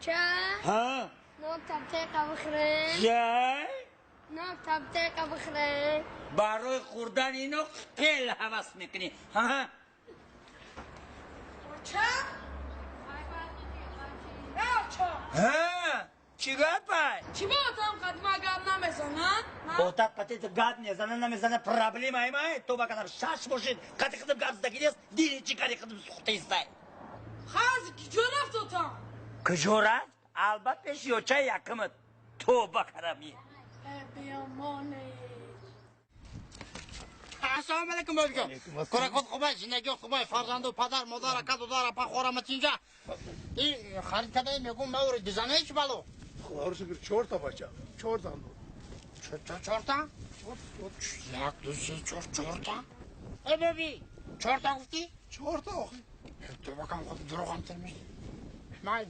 چه؟ ها؟ نو تبتیقه بخره چه؟ نو تبتیقه بخره برای خوردن اینو خیلی حوض میکنی ها؟ چه؟ ها؟ چی گفت؟ چی با اتام قدمه گرد نمیزنن؟ اتاق قطعیت گرد میزنن نمیزنن پرابلیم های مای تو با قدر شش باشید قطعی قدم گرد نیست دیری چی کاری قدم سخته ایستای خازی کجا رفت اتام؟ کجا رفت؟ البته شیوچه یکمت تو بکرمی بیامانه السلام علیکم بابیکم کار خود خوبه زندگی خوبه فرزند و پدر مادر کد و داره پا خورمت اینجا این خرید کده میگم مور دیزنه چی بالو خدا رو شکر 4 تا بچه 4 تا چهار تا یک دو سه چهار تا ای بابی 4 تا گفتی 4 تا آخه تو بکن خود دروغ هم ترمیش مای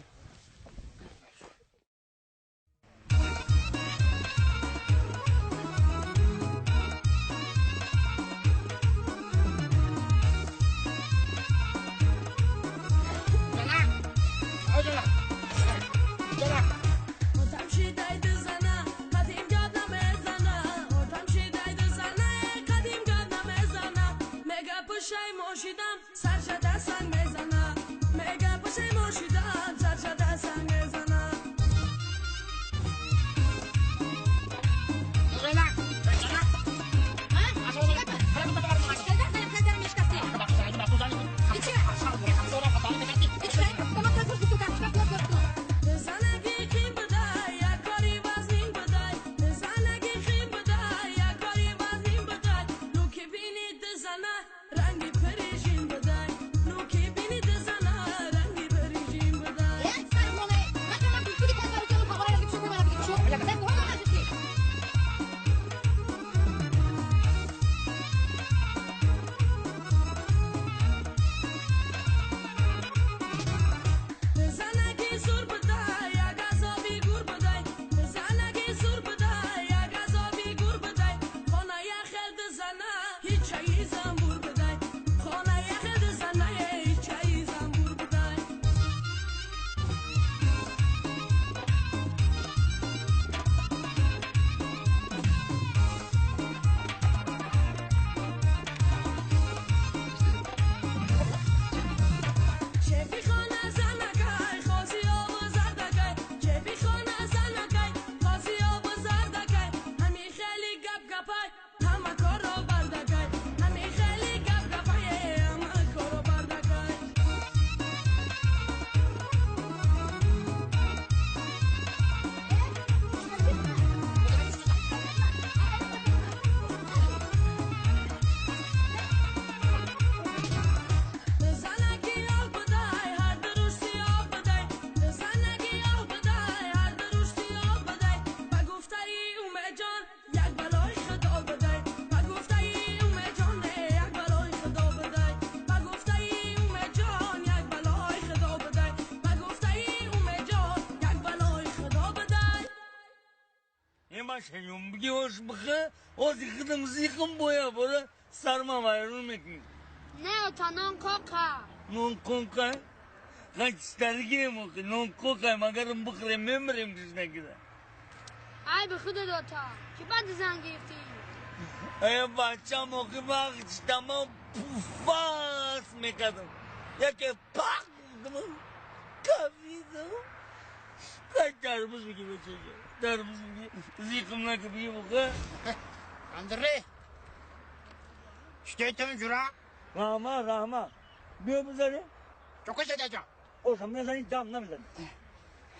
شنیم بگیوش بخه اوزی خدم زیخم بویا بوده سرما وایرون میکنی نه تا نان کوکا نون کنکا خیلی سترگی موقع نون کوکا مگرم بخوریم میمریم کش نگیده ای به خود دوتا که بعد زن گرفتی ای بچه موقع وقت تمام پوفاس میکردم یکی پاک میکنم کافیدم خیلی درموز میگی بچه درموز میگی زیخم نکه بگی موقع اندره شتیتم جورا رحمه بیا بزنی تو کجا جا اوشم میزنی دام نمیزنی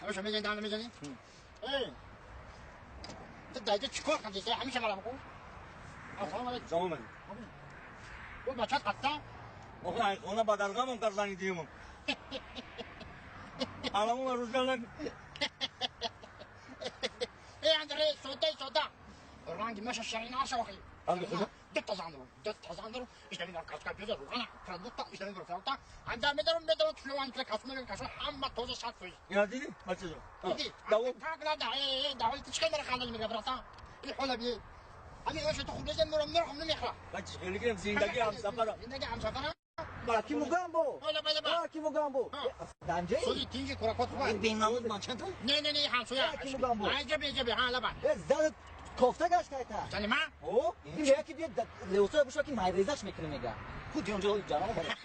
اوشم میزنی دام نمیزنی تو دایده چیکار کردی همیشه مرا بگو السلام علیکم سلام علیکم او بچت قطع آخه خونه بدرگامم کردنی دیمم الان روزگار نکن ای اندره سودا رنگی مشه شرین عرشه وخی دو تا زندرو işte bir kaç yapıyor ruhana produtta işte bir produtta anda medarım tülüvan kile kasmıyor kasmıyor amma toza şartıyor ya dedi maçı dedi davul takla da davul تشكل خلال المدرسة يحول بيه أبي وش تخرج زي مرة مرة من يخرج بس اللي كده زندگی هم سفره زندگی هم سفره Kim Gambo? حالا بده با Kim Gambo? Danje? سوی تینجی کورا کت خواه این بیناموز ما چند تا؟ نه هم سویا کی میگم بود؟ اینجا حالا با زن کفته گشت کایتا. سنی من او این میگه که بیاد لوسا بشه که مایریزش میکنه میگه. خود اونجا جانم بره.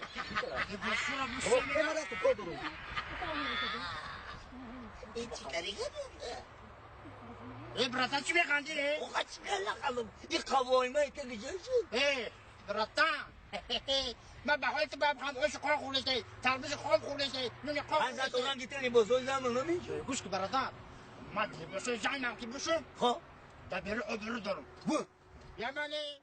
او ما دست کو درو. این چی کاری کرده؟ ای براتان چی میخندی ره؟ اوقات چی کلا این قوای ما که گجه شد. ای براتان من به حالت باب خواهم اوش خواه خورده ترمیز خواه خورده نونی خواه من زد اون گیتاری بزرگ زمان نمیشه. گوش که برادر من که بشه زنم که بشه خب در بیره ابرو دارم بو یمانی